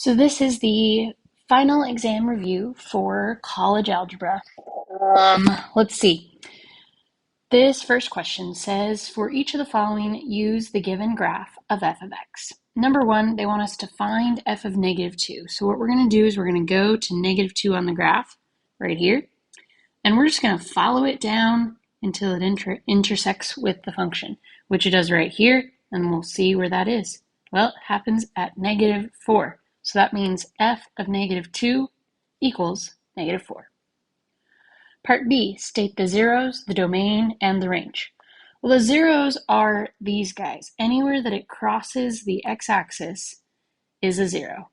So this is the final exam review for college algebra. Let's see. This first question says, for each of the following, use the given graph of f of x. Number one, they want us to find f of -2. So what we're going to do is we're going to go to -2 on the graph right here, and we're just going to follow it down until it intersects with the function, which it does right here, and we'll see where that is. Well, it happens at -4. So that means f of -2 equals -4. Part B, state the zeros, the domain, and the range. Well, the zeros are these guys. Anywhere that it crosses the x-axis is a zero.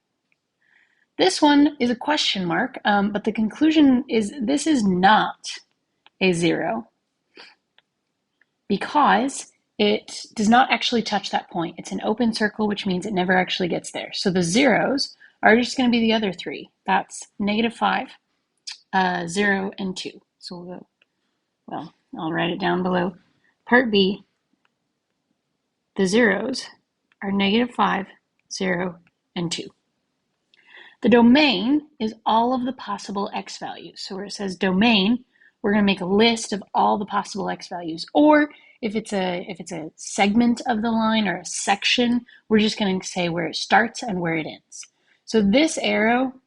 This one is a question mark, but the conclusion is this is not a zero because it does not actually touch that point. It's an open circle, which means it never actually gets there. So the zeros are just going to be the other three. That's -5, 0, and 2. So we'll go, well, I'll write it down below. Part B, the zeros are -5, 0, and 2. The domain is all of the possible x values. So where it says domain, we're going to make a list of all the possible x values. Or if it's a segment of the line or a section, we're just going to say where it starts and where it ends. So this arrow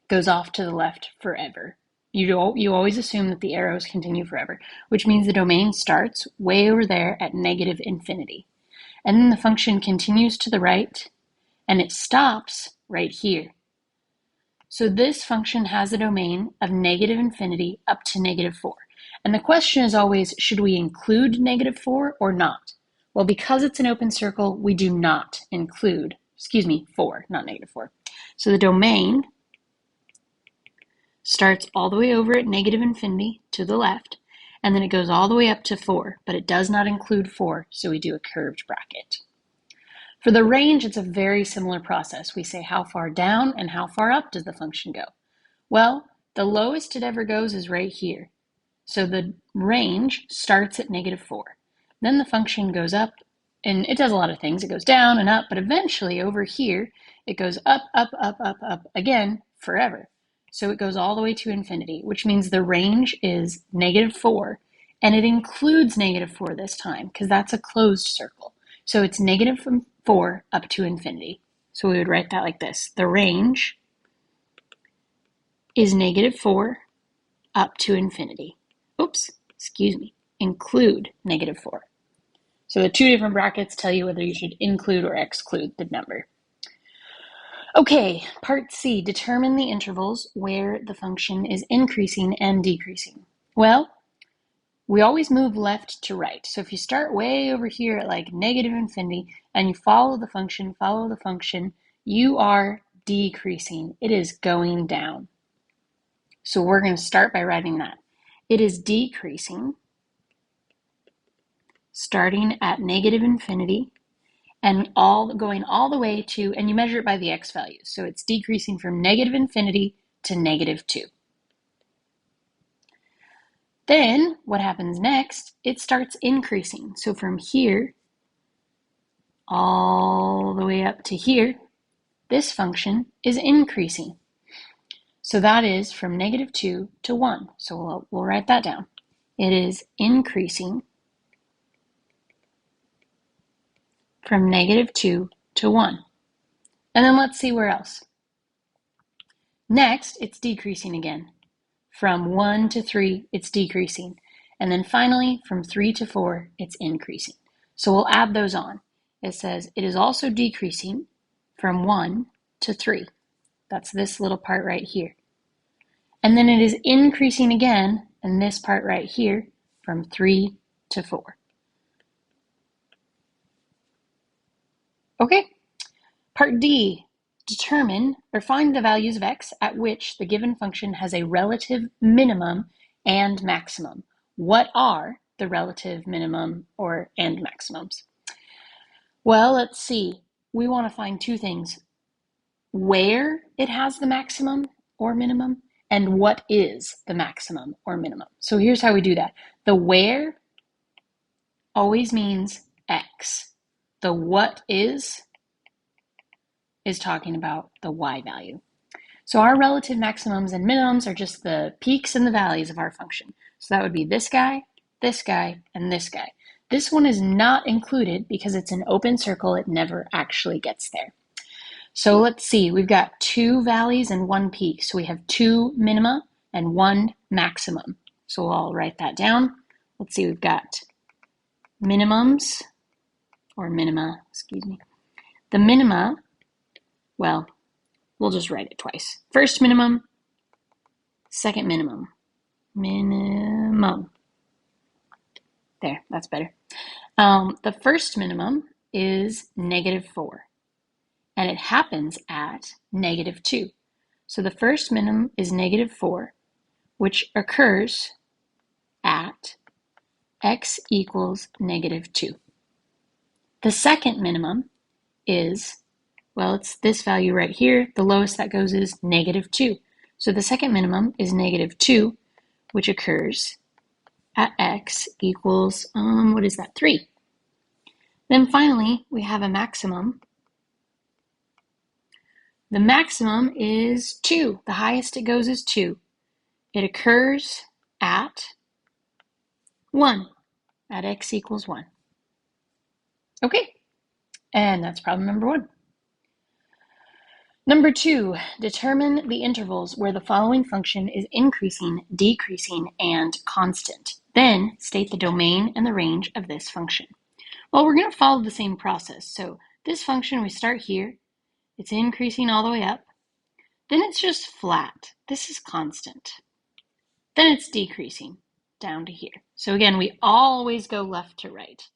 goes off to the left forever. You always assume that the arrows continue forever, which means the domain starts way over there at -infinity. And then the function continues to the right, and it stops right here. So this function has a domain of -infinity up to -4. And the question is always, should we include -4 or not? Well, because it's an open circle, we do not include, 4, not -4. So the domain starts all the way over at -infinity to the left, and then it goes all the way up to 4, but it does not include 4, so we do a curved bracket. For the range, it's a very similar process. We say how far down and how far up does the function go? Well, the lowest it ever goes is right here. So the range starts at -4. Then the function goes up, and it does a lot of things. It goes down and up, but eventually over here, it goes up, up, up, up, up again forever. So it goes all the way to infinity, which means the range is -4, and it includes -4 this time because that's a closed circle. So it's -4 up to infinity. So we would write that like this. The range is -4 up to infinity. Oops, excuse me, include -4. So the two different brackets tell you whether you should include or exclude the number. Okay, part C, determine the intervals where the function is increasing and decreasing. Well, we always move left to right. So if you start way over here at like -infinity and you follow the function, you are decreasing. It is going down. So we're going to start by writing that. It is decreasing, starting at -infinity and going all the way to, and you measure it by the x values. So it's decreasing from -infinity to -2. Then what happens next? It starts increasing. So from here all the way up to here, this function is increasing. So that is from -2 to 1. So we'll write that down. It is increasing from -2 to 1. And then let's see where else. Next, it's decreasing again. From 1 to 3, it's decreasing. And then finally, from 3 to 4, it's increasing. So we'll add those on. It says it is also decreasing from 1 to 3. That's this little part right here. And then it is increasing again, in this part right here, from 3 to 4. Okay, part D, determine or find the values of x at which the given function has a relative minimum and maximum. What are the relative minimum and maximums? Well, let's see. We want to find two things. Where it has the maximum or minimum, and what is the maximum or minimum. So here's how we do that. The where always means x. The what is is talking about the y value. So our relative maximums and minimums are just the peaks and the valleys of our function. So that would be this guy, and this guy. This one is not included because it's an open circle. It never actually gets there. So let's see, we've got 2 valleys and 1 peak. So we have 2 minima and 1 maximum. So I'll write that down. Let's see, we've got minimums, or minima, excuse me. The minima, well, we'll just write it twice. First minimum, second minimum. Minimum. There, that's better. The first minimum is -4, and it happens at -2. So the first minimum is -4, which occurs at x equals -2. The second minimum is, well, it's this value right here. The lowest that goes is -2. So the second minimum is -2, which occurs at x equals, what is that, 3. Then finally, we have a maximum. The maximum is 2. The highest it goes is 2. It occurs at 1, at x equals 1. Okay, and that's problem number 1. Number 2, determine the intervals where the following function is increasing, decreasing, and constant. Then state the domain and the range of this function. Well, we're going to follow the same process. So this function, we start here. It's increasing all the way up. Then it's just flat. This is constant. Then it's decreasing down to here. So again, we always go left to right.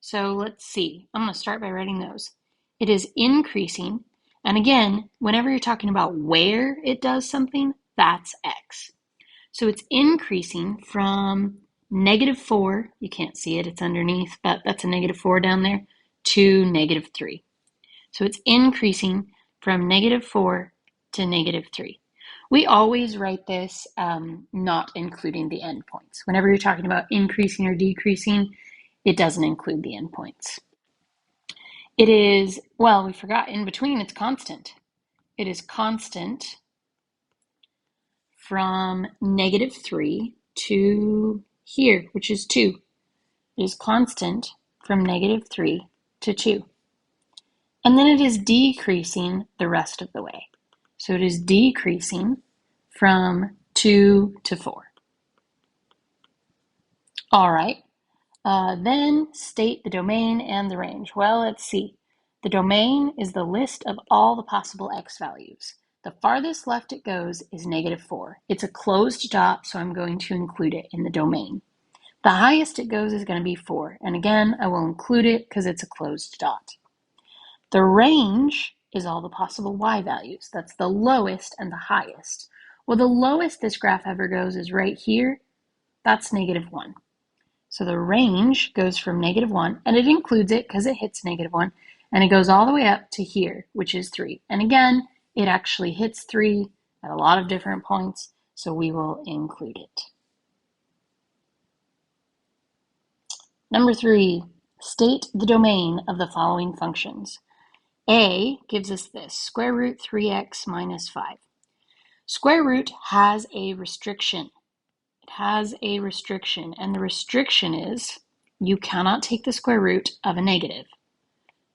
So let's see. I'm going to start by writing those. It is increasing. And again, whenever you're talking about where it does something, that's x. So it's increasing from -4, you can't see it, it's underneath, but that's a -4 down there, to -3. So it's increasing from -4 to -3. We always write this not including the endpoints. Whenever you're talking about increasing or decreasing, it doesn't include the endpoints. It is, well, we forgot, in between it's constant. It is constant from -3 to here, which is 2. It is constant from -3 to 2. And then it is decreasing the rest of the way. So it is decreasing from 2 to 4. All right. Then state the domain and the range. Well, let's see. The domain is the list of all the possible x values. The farthest left it goes is -4. It's a closed dot, so I'm going to include it in the domain. The highest it goes is going to be 4. And again, I will include it because it's a closed dot. The range is all the possible y values. That's the lowest and the highest. Well, the lowest this graph ever goes is right here. That's -1. So the range goes from -1, and it includes it because it hits -1, and it goes all the way up to here, which is 3. And again, it actually hits 3 at a lot of different points, so we will include it. Number 3, state the domain of the following functions. A gives us this, square root 3x minus 5. Square root has a restriction. It has a restriction, and the restriction is you cannot take the square root of a negative.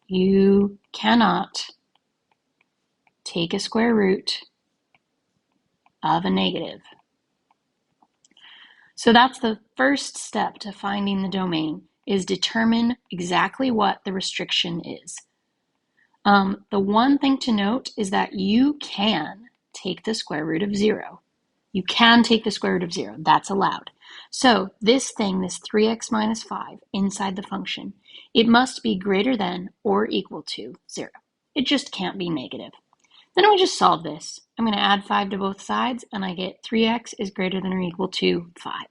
You cannot take a square root of a negative. So that's the first step to finding the domain, is determine exactly what the restriction is. The one thing to note is that you can take the square root of 0. You can take the square root of 0. That's allowed. So this thing, this 3x minus 5 inside the function, it must be greater than or equal to 0. It just can't be negative. Then we just solve this. I'm going to add 5 to both sides, and I get 3x is greater than or equal to 5.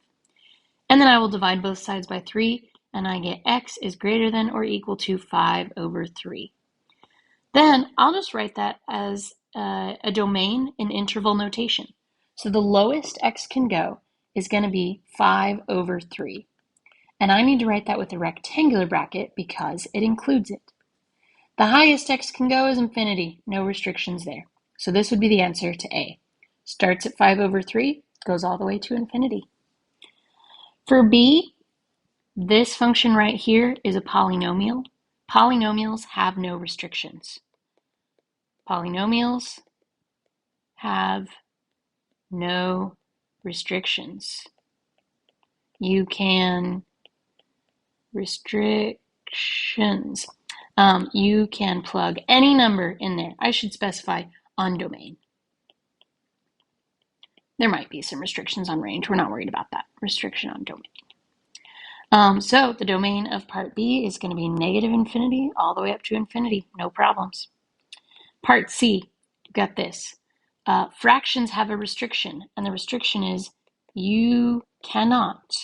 And then I will divide both sides by 3, and I get x is greater than or equal to 5 over 3. Then I'll just write that as a domain in interval notation. So the lowest x can go is going to be 5 over 3. And I need to write that with a rectangular bracket because it includes it. The highest x can go is infinity. No restrictions there. So this would be the answer to A. Starts at 5 over 3, goes all the way to infinity. For B, this function right here is a polynomial. Polynomials have no restrictions. Polynomials have no restrictions. You can restrictions. You can plug any number in there. I should specify on domain. There might be some restrictions on range. We're not worried about that. Restriction on domain. So the domain of part B is going to be negative infinity all the way up to infinity. No problems. Part C, you've got this. Fractions have a restriction, and the restriction is you cannot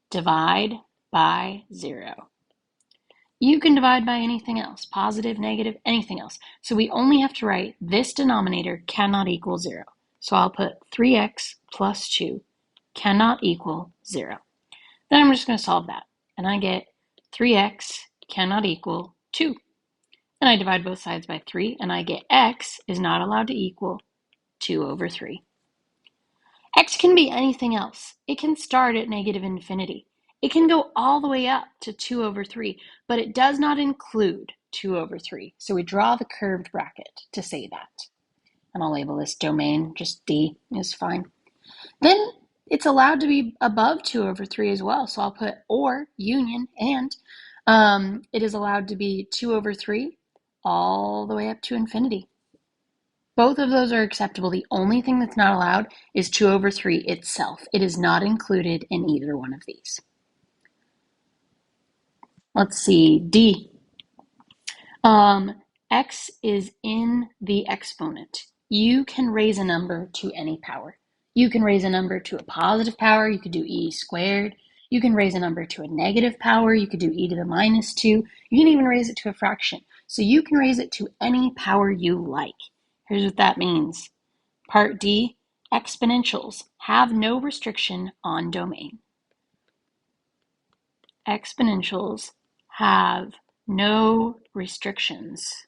divide by 0. You can divide by anything else, positive, negative, anything else. So we only have to write this denominator cannot equal 0. So I'll put 3x plus 2 cannot equal 0. Then I'm just going to solve that. And I get 3x cannot equal 2. And I divide both sides by 3, and I get x is not allowed to equal 2 over 3. X can be anything else. It can start at negative infinity. It can go all the way up to 2 over 3, but it does not include 2 over 3. So we draw the curved bracket to say that. And I'll label this domain, just D is fine. Then it's allowed to be above 2 over 3 as well. So I'll put or, union, and it is allowed to be 2 over 3 all the way up to infinity. Both of those are acceptable. The only thing that's not allowed is 2 over 3 itself. It is not included in either one of these. Let's see, D. X is in the exponent. You can raise a number to any power. You can raise a number to a positive power. You could do e squared. You can raise a number to a negative power. You could do e to the minus 2. You can even raise it to a fraction. So you can raise it to any power you like. Here's what that means. Part D, exponentials have no restriction on domain. Exponentials have no restrictions.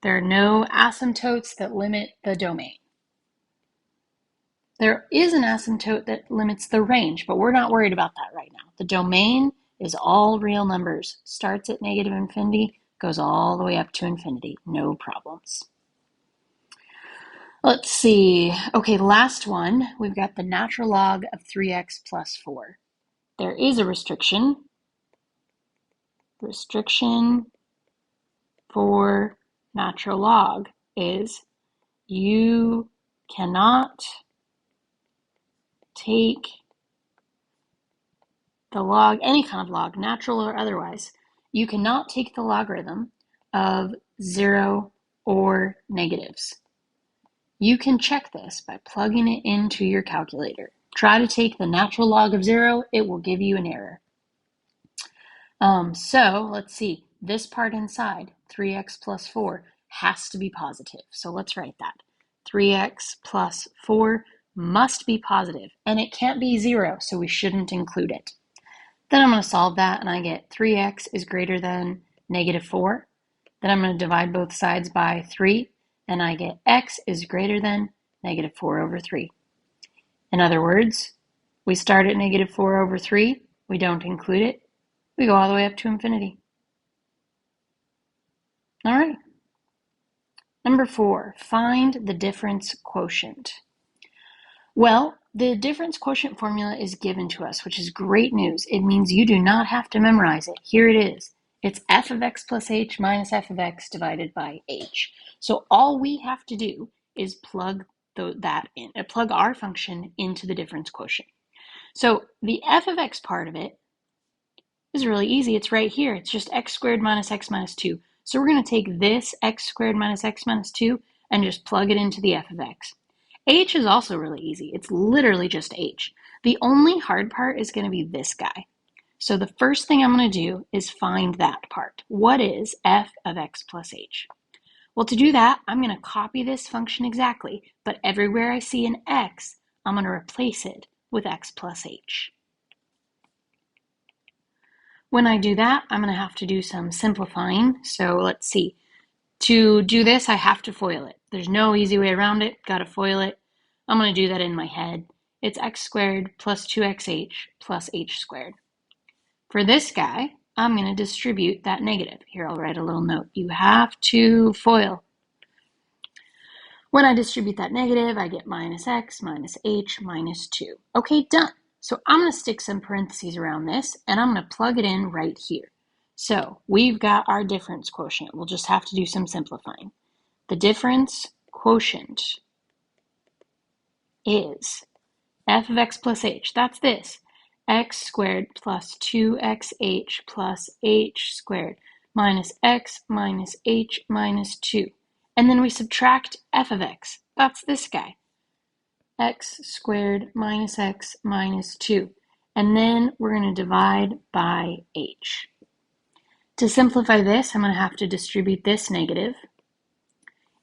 There are no asymptotes that limit the domain. There is an asymptote that limits the range, but we're not worried about that right now. The domain is all real numbers. Starts at negative infinity, goes all the way up to infinity. No problems. Let's see. Okay, last one. We've got the natural log of 3x plus 4. There is a restriction. Restriction for natural log is you cannot take the log, any kind of log, natural or otherwise, you cannot take the logarithm of 0 or negatives. You can check this by plugging it into your calculator. Try to take the natural log of 0, it will give you an error. So let's see, this part inside, 3x plus 4, has to be positive. So let's write that. 3x plus 4 must be positive, and it can't be 0, so we shouldn't include it. Then I'm going to solve that, and I get 3x is greater than negative 4. Then I'm going to divide both sides by 3, and I get x is greater than negative 4 over 3. In other words, we start at negative 4 over 3, we don't include it, we go all the way up to infinity. All right. Number 4, find the difference quotient. Well, the difference quotient formula is given to us, which is great news. It means you do not have to memorize it. Here it is. It's f of x plus h minus f of x divided by h. So all we have to do is plug our function into the difference quotient. So the f of x part of it is really easy. It's right here. It's just x squared minus x minus 2. So we're going to take this x squared minus x minus 2 and just plug it into the f of x. H is also really easy. It's literally just h. The only hard part is going to be this guy. So the first thing I'm going to do is find that part. What is f of x plus h? Well, to do that, I'm going to copy this function exactly, but everywhere I see an x, I'm going to replace it with x plus h. When I do that, I'm going to have to do some simplifying. So let's see. To do this, I have to FOIL it. There's no easy way around it. Got to FOIL it. I'm going to do that in my head. It's x squared plus 2xh plus h squared. For this guy, I'm going to distribute that negative. Here, I'll write a little note. You have to FOIL. When I distribute that negative, I get minus x minus h minus 2. Okay, done. So I'm going to stick some parentheses around this, and I'm going to plug it in right here. So we've got our difference quotient. We'll just have to do some simplifying. The difference quotient is f of x plus h. That's this. X squared plus 2xh plus h squared minus x minus h minus 2. And then we subtract f of x. That's this guy. X squared minus x minus 2. And then we're going to divide by h. To simplify this, I'm going to have to distribute this negative.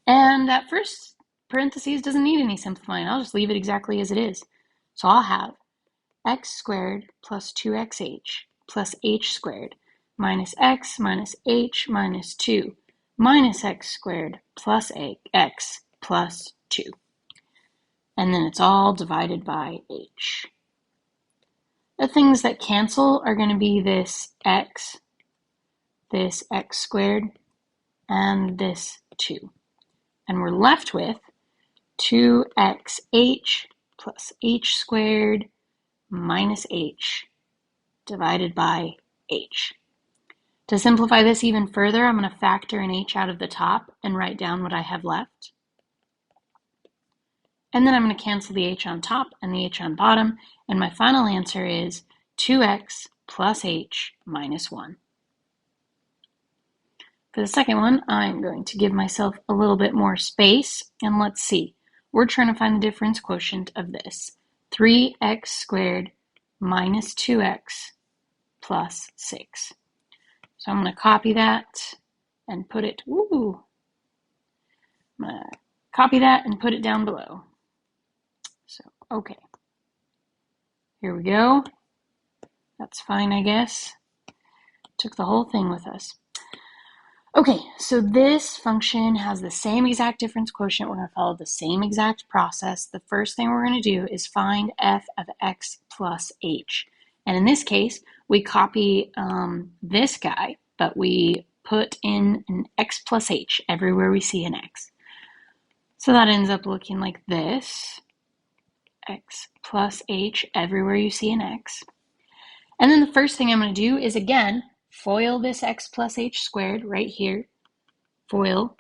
And that first parentheses doesn't need any simplifying. I'll just leave it exactly as it is. So I'll have x squared plus 2xh plus h squared minus x minus h minus 2 minus x squared plus x plus 2. And then it's all divided by h. The things that cancel are going to be this x squared, and this 2. And we're left with 2xh plus h squared minus h divided by h. To simplify this even further, I'm going to factor an h out of the top and write down what I have left. And then I'm going to cancel the h on top and the h on bottom, and my final answer is 2x plus h minus 1. For the second one, I'm going to give myself a little bit more space, and let's see. We're trying to find the difference quotient of this. 3x squared minus 2x plus 6. So I'm going to copy that and put it, I'm going to copy that and put it down below. So, okay. Here we go. That's fine, I guess. Took the whole thing with us. Okay, so this function has the same exact difference quotient. We're going to follow the same exact process. The first thing we're going to do is find f of x plus h. And in this case, we copy this guy, but we put in an x plus h everywhere we see an x. So that ends up looking like this. X plus h everywhere you see an x. And then the first thing I'm going to do is, again, FOIL this x plus h squared right here. FOIL.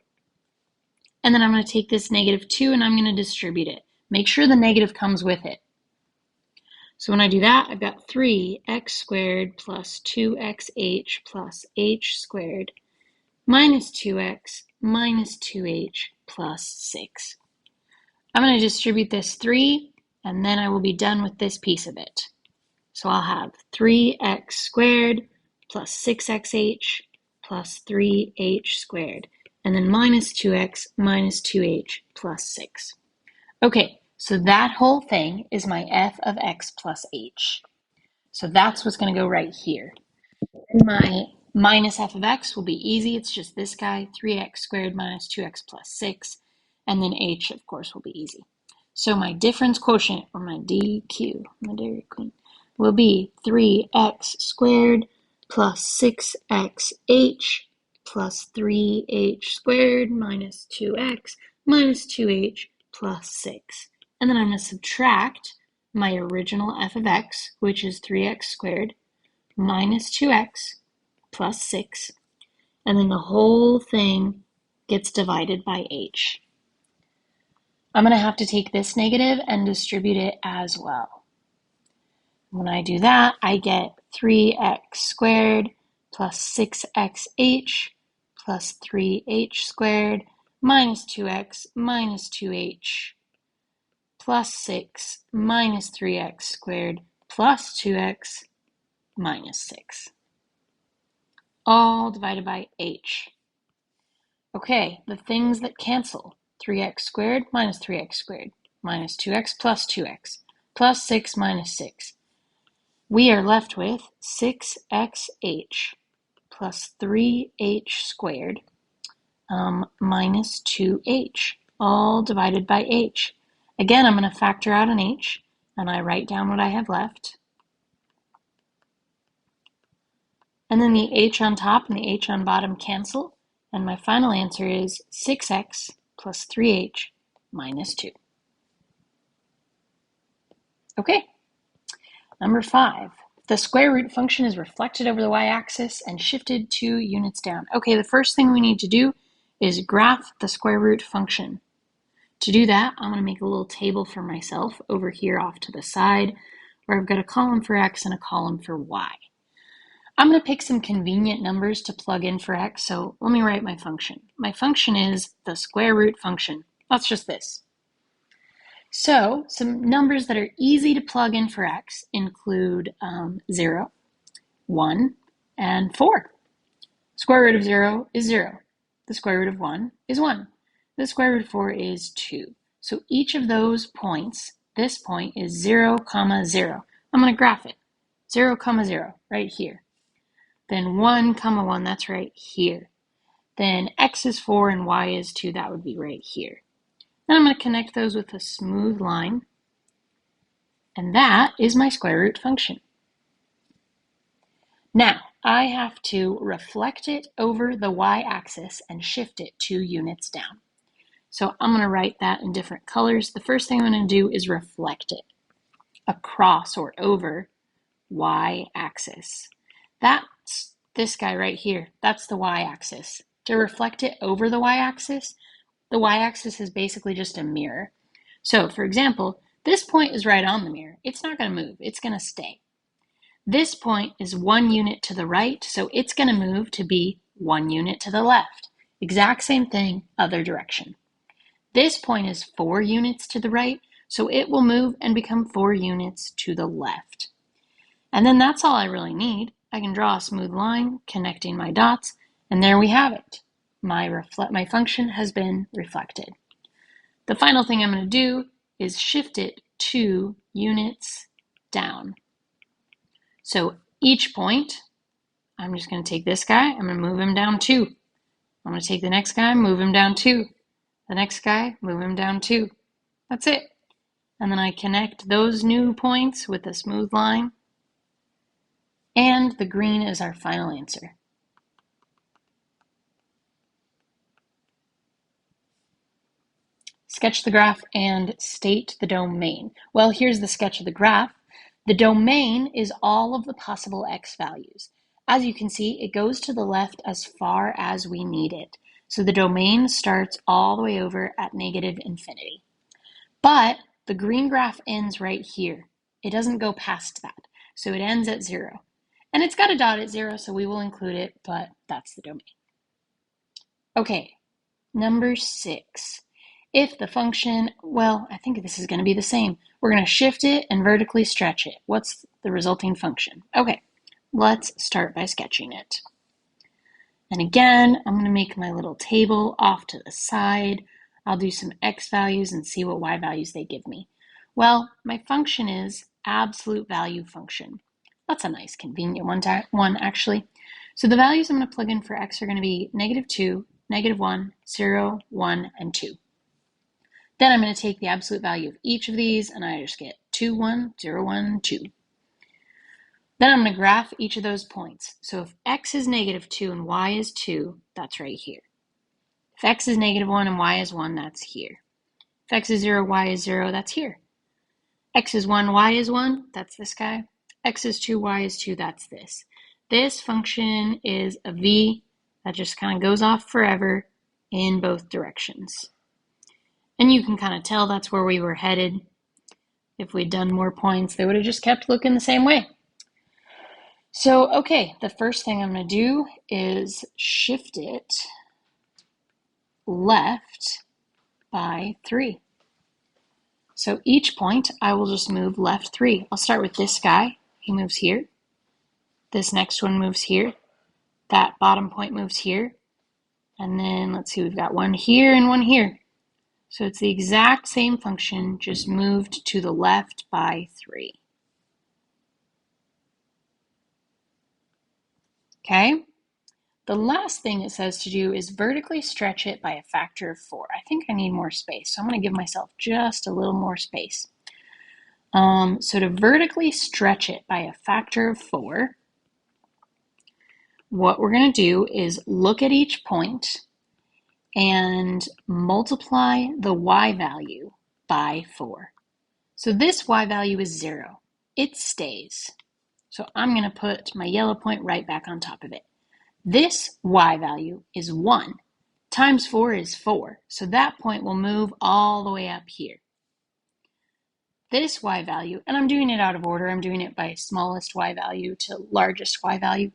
And then I'm going to take this negative 2 and I'm going to distribute it. Make sure the negative comes with it. So when I do that, I've got 3x squared plus 2xh plus h squared minus 2x minus 2h plus 6. I'm going to distribute this 3, and then I will be done with this piece of it. So I'll have 3x squared plus 6xh plus 3h squared, and then minus 2x minus 2h plus 6. Okay, so that whole thing is my f of x plus h. So that's what's going to go right here. And my minus f of x will be easy. It's just this guy, 3x squared minus 2x plus 6, and then h, of course, will be easy. So my difference quotient, or my DQ, my Dairy Queen, will be 3x squared plus 6xh plus 3h squared minus 2x minus 2h plus 6. And then I'm going to subtract my original f of x, which is 3x squared minus 2x plus 6. And then the whole thing gets divided by h. I'm going to have to take this negative and distribute it as well. When I do that, I get 3x squared plus 6xh plus 3h squared minus 2x minus 2h plus 6 minus 3x squared plus 2x minus 6. All divided by h. Okay, the things that cancel. 3x squared minus 3x squared minus 2x plus 2x plus 6 minus 6. we are left with 6xh plus 3h squared minus 2h, all divided by h. Again, I'm going to factor out an h, and I write down what I have left. And then the h on top and the h on bottom cancel, and my final answer is 6x plus 3h minus 2. Okay, number 5. The square root function is reflected over the y-axis and shifted 2 units down. Okay, the first thing we need to do is graph the square root function. To do that, I'm going to make a little table for myself over here off to the side, where I've got a column for x and a column for y. I'm going to pick some convenient numbers to plug in for x, so let me write my function. My function is the square root function. That's just this. So some numbers that are easy to plug in for x include 0, 1, and 4. Square root of 0 is 0. The square root of 1 is 1. The square root of 4 is 2. So each of those points, this point is 0, 0. I'm going to graph it. 0, 0, right here. Then 1, 1, that's right here. Then x is 4 and y is 2, that would be right here. Then I'm going to connect those with a smooth line, and that is my square root function. Now, I have to reflect it over the y-axis and shift it 2 units down. So I'm going to write that in different colors. The first thing I'm going to do is reflect it across or over y-axis. That's this guy right here. That's the y-axis. To reflect it over the y-axis is basically just a mirror. So, for example, this point is right on the mirror. It's not going to move. It's going to stay. This point is 1 unit to the right, so it's going to move to be 1 unit to the left. Exact same thing, other direction. This point is 4 units to the right, so it will move and become 4 units to the left. And then that's all I really need. I can draw a smooth line connecting my dots, and there we have it. My function has been reflected. The final thing I'm going to do is shift it 2 units down. So each point, I'm just going to take this guy, I'm going to move him down 2. I'm going to take the next guy, move him down 2. The next guy, move him down 2. That's it. And then I connect those new points with a smooth line. And the green is our final answer. Sketch the graph and state the domain. Well, here's the sketch of the graph. The domain is all of the possible x values. As you can see, it goes to the left as far as we need it. So the domain starts all the way over at -infinity. But the green graph ends right here. It doesn't go past that. So it ends at 0. And it's got a dot at 0, so we will include it, but that's the domain. Okay, number 6. If the function, well, I think this is going to be the same. We're going to shift it and vertically stretch it. What's the resulting function? Okay, let's start by sketching it. And again, I'm going to make my little table off to the side. I'll do some x values and see what y values they give me. Well, my function is absolute value function. That's a nice convenient one actually. So the values I'm going to plug in for x are going to be -2, -1, 0, 1, and 2. Then I'm going to take the absolute value of each of these, and I just get 2, 1, 0, 1, 2. Then I'm going to graph each of those points. So if x is -2 and y is 2, that's right here. If x is -1 and y is 1, that's here. If x is 0, y is 0, that's here. X is 1, y is 1, that's this guy. X is 2, y is 2, that's this. This function is a v that just kind of goes off forever in both directions. And you can kind of tell that's where we were headed. If we'd done more points, they would have just kept looking the same way. So, okay, the first thing I'm going to do is shift it left by 3. So each point, I will just move left 3. I'll start with this guy. He moves here. This next one moves here. That bottom point moves here. And then, let's see, we've got one here and one here. So it's the exact same function, just moved to the left by 3. Okay? The last thing it says to do is vertically stretch it by a factor of 4. I think I need more space, so I'm going to give myself just a little more space. So to vertically stretch it by a factor of 4, what we're going to do is look at each point and multiply the y value by 4. So this y value is 0. It stays. So I'm going to put my yellow point right back on top of it. This y value is 1. Times 4 is 4. So that point will move all the way up here. This y value, and I'm doing it out of order. I'm doing it by smallest y value to largest y value,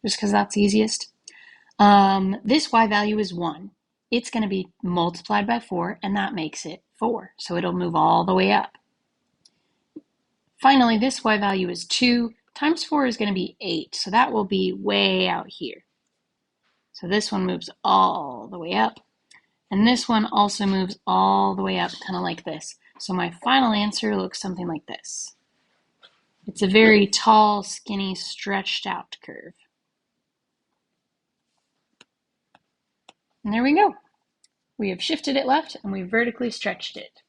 just because that's easiest. This y value is 1. It's going to be multiplied by 4, and that makes it 4. So it'll move all the way up. Finally, this y value is 2. Times 4 is going to be 8. So that will be way out here. So this one moves all the way up. And this one also moves all the way up, kind of like this. So my final answer looks something like this. It's a very tall, skinny, stretched out curve. And there we go. We have shifted it left and we vertically stretched it.